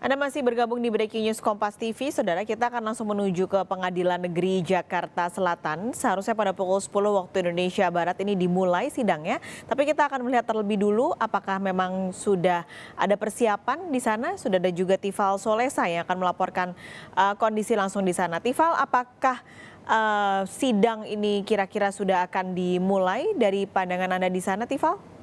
Anda masih bergabung di Breaking News Kompas TV, Saudara. Kita akan langsung menuju ke Pengadilan Negeri Jakarta Selatan. Seharusnya pada pukul 10 waktu Indonesia Barat ini dimulai sidangnya. Tapi kita akan melihat terlebih dulu apakah memang sudah ada persiapan di sana. Sudah ada juga Tifal Solesa yang akan melaporkan kondisi langsung di sana. Tifal, apakah sidang ini kira-kira sudah akan dimulai dari pandangan Anda di sana, Tifal?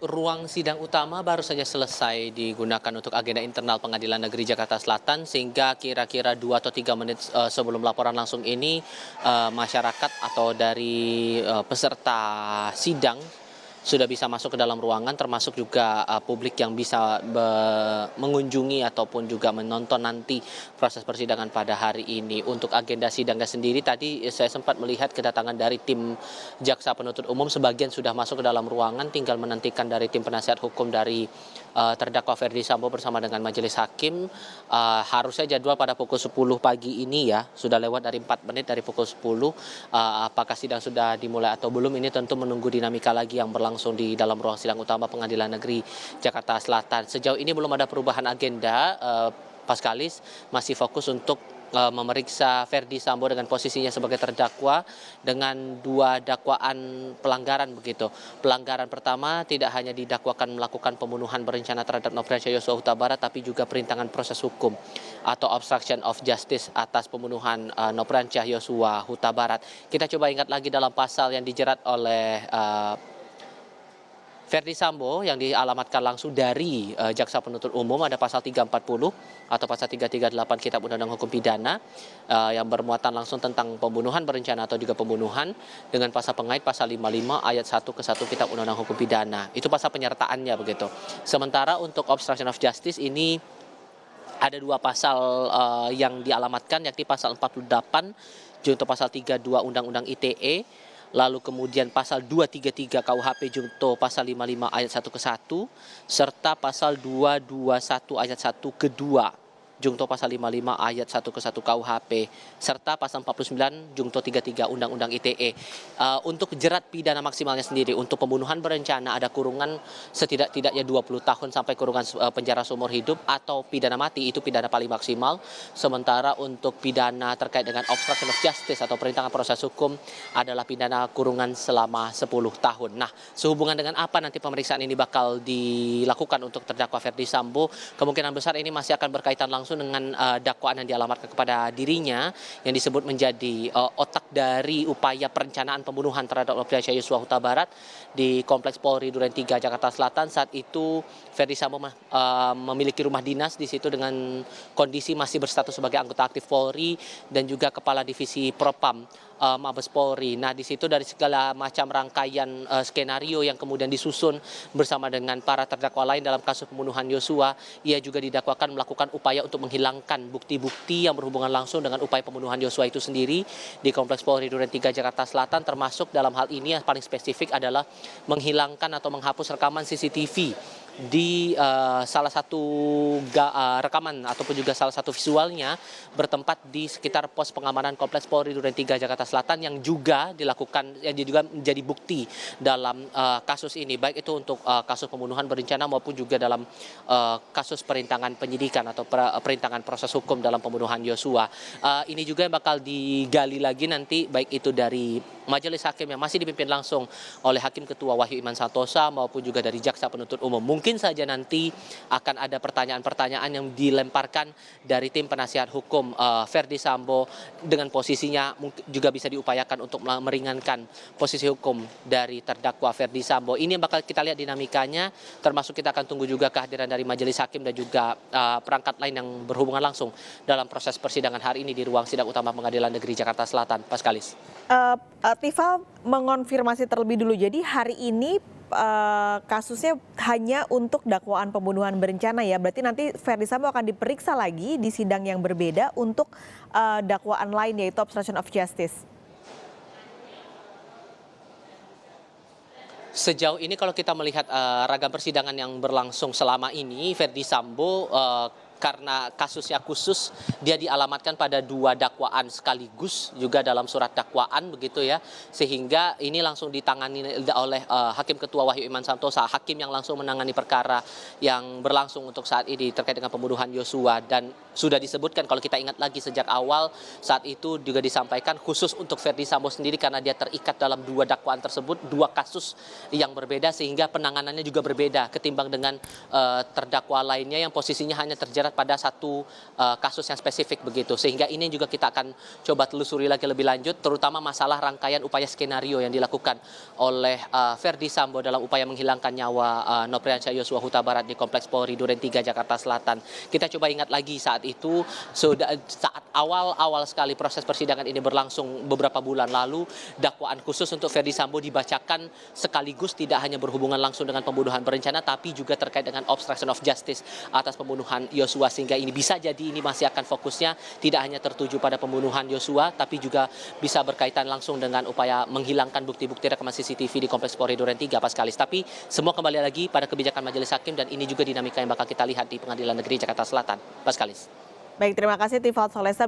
Ruang sidang utama baru saja selesai digunakan untuk agenda internal Pengadilan Negeri Jakarta Selatan, sehingga kira-kira 2 atau 3 menit sebelum laporan langsung ini, masyarakat atau dari peserta sidang sudah bisa masuk ke dalam ruangan, termasuk juga publik yang bisa mengunjungi ataupun juga menonton nanti proses persidangan pada hari ini. Untuk agenda sidangnya sendiri, tadi saya sempat melihat kedatangan dari tim jaksa penuntut umum, sebagian sudah masuk ke dalam ruangan, tinggal menantikan dari tim penasihat hukum dari terdakwa Ferdy Sambo bersama dengan majelis hakim. Harusnya jadwal pada pukul 10 pagi ini ya, sudah lewat dari 4 menit dari pukul 10. Apakah sidang sudah dimulai atau belum, ini tentu menunggu dinamika lagi yang berlangsung di dalam ruang sidang utama Pengadilan Negeri Jakarta Selatan. Sejauh ini belum ada perubahan agenda, Paskalis masih fokus untuk memeriksa Ferdy Sambo dengan posisinya sebagai terdakwa dengan 2 dakwaan pelanggaran begitu. Pelanggaran pertama tidak hanya didakwakan melakukan pembunuhan berencana terhadap Nofriansyah Yosua Huta Barat, tapi juga perintangan proses hukum atau obstruction of justice atas pembunuhan Nofriansyah Yosua Huta Barat. Kita coba ingat lagi dalam pasal yang dijerat oleh Ferdy Sambo yang dialamatkan langsung dari jaksa penuntut umum, ada pasal 340 atau pasal 338 Kitab Undang-Undang Hukum Pidana yang bermuatan langsung tentang pembunuhan berencana atau juga pembunuhan, dengan pasal pengait pasal 55 ayat 1 ke 1 Kitab Undang-Undang Hukum Pidana. Itu pasal penyertaannya begitu. Sementara untuk obstruction of justice ini ada 2 pasal yang dialamatkan, yakni pasal 48 junto pasal 32 Undang-Undang ITE, lalu kemudian pasal 233 KUHP junto pasal 55 ayat 1 ke 1, serta pasal 221 ayat 1 ke 2 junto pasal 55 ayat 1 ke 1 KUHP, serta pasal 49 junto 33 Undang-Undang ITE. Untuk jerat pidana maksimalnya sendiri, untuk pembunuhan berencana ada kurungan setidak-tidaknya 20 tahun sampai kurungan penjara seumur hidup, atau pidana mati, itu pidana paling maksimal. Sementara untuk pidana terkait dengan obstruction of justice atau perintangan proses hukum adalah pidana kurungan selama 10 tahun. Nah, sehubungan dengan apa nanti pemeriksaan ini bakal dilakukan untuk terdakwa Ferdy Sambo, kemungkinan besar ini masih akan berkaitan langsung dengan dakwaan yang dialamatkan kepada dirinya, yang disebut menjadi otak dari upaya perencanaan pembunuhan terhadap Nofriansyah Yosua Huta Barat di Kompleks Polri Duren 3 Jakarta Selatan. Saat itu Ferdy Sambo memiliki rumah dinas di situ dengan kondisi masih berstatus sebagai anggota aktif Polri dan juga kepala divisi Propam Mabes Polri. Nah, di situ dari segala macam rangkaian skenario yang kemudian disusun bersama dengan para terdakwa lain dalam kasus pembunuhan Yosua, ia juga didakwakan melakukan upaya untuk menghilangkan bukti-bukti yang berhubungan langsung dengan upaya pembunuhan Yosua itu sendiri di Kompleks Polri Duren 3 Jakarta Selatan, termasuk dalam hal ini yang paling spesifik adalah menghilangkan atau menghapus rekaman CCTV di salah satu rekaman ataupun juga salah satu visualnya bertempat di sekitar pos pengamanan Kompleks Polri Duren 3 Jakarta Selatan, yang juga dilakukan, yang juga menjadi bukti dalam kasus ini, baik itu untuk kasus pembunuhan berencana maupun juga dalam kasus perintangan penyidikan atau perintangan proses hukum dalam pembunuhan Yosua. Ini juga yang bakal digali lagi nanti, baik itu dari majelis hakim yang masih dipimpin langsung oleh Hakim Ketua Wahyu Iman Santosa maupun juga dari jaksa penuntut umum. Mungkin saja nanti akan ada pertanyaan-pertanyaan yang dilemparkan dari tim penasihat hukum Ferdy Sambo, dengan posisinya juga bisa diupayakan untuk meringankan posisi hukum dari terdakwa Ferdy Sambo. Ini yang bakal kita lihat dinamikanya, termasuk kita akan tunggu juga kehadiran dari majelis hakim dan juga perangkat lain yang berhubungan langsung dalam proses persidangan hari ini di ruang sidang utama Pengadilan Negeri Jakarta Selatan. Paskalis. Tifal mengonfirmasi terlebih dulu, jadi hari ini kasusnya hanya untuk dakwaan pembunuhan berencana ya, berarti nanti Ferdy Sambo akan diperiksa lagi di sidang yang berbeda untuk dakwaan lain, yaitu obstruction of justice. Sejauh ini kalau kita melihat ragam persidangan yang berlangsung selama ini, Ferdy Sambo karena kasusnya khusus, dia dialamatkan pada 2 dakwaan sekaligus juga dalam surat dakwaan begitu ya, sehingga ini langsung ditangani oleh Hakim Ketua Wahyu Iman Santosa, hakim yang langsung menangani perkara yang berlangsung untuk saat ini terkait dengan pembunuhan Yosua. Dan sudah disebutkan, kalau kita ingat lagi sejak awal, saat itu juga disampaikan khusus untuk Verdi Sambo sendiri karena dia terikat dalam 2 dakwaan tersebut, 2 kasus yang berbeda, sehingga penanganannya juga berbeda ketimbang dengan terdakwa lainnya yang posisinya hanya terjerat pada 1 kasus yang spesifik begitu. Sehingga ini juga kita akan coba telusuri lagi lebih lanjut, terutama masalah rangkaian upaya skenario yang dilakukan oleh Verdi Sambo dalam upaya menghilangkan nyawa Nopriansyah Yosua Huta Barat di Kompleks Polri Duren 3 Jakarta Selatan. Kita coba ingat lagi saat itu, saat awal-awal sekali proses persidangan ini berlangsung beberapa bulan lalu, dakwaan khusus untuk Verdi Sambo dibacakan sekaligus tidak hanya berhubungan langsung dengan pembunuhan berencana, tapi juga terkait dengan obstruction of justice atas pembunuhan Yosua, sehingga ini bisa jadi ini masih akan fokusnya tidak hanya tertuju pada pembunuhan Yosua, tapi juga bisa berkaitan langsung dengan upaya menghilangkan bukti-bukti rekaman CCTV di Kompleks Polri Duren 3, Pak Skalis. Tapi semua kembali lagi pada kebijakan majelis hakim, dan ini juga dinamika yang bakal kita lihat di Pengadilan Negeri Jakarta Selatan, Pak Skalis. Baik, terima kasih Tifal Solesa.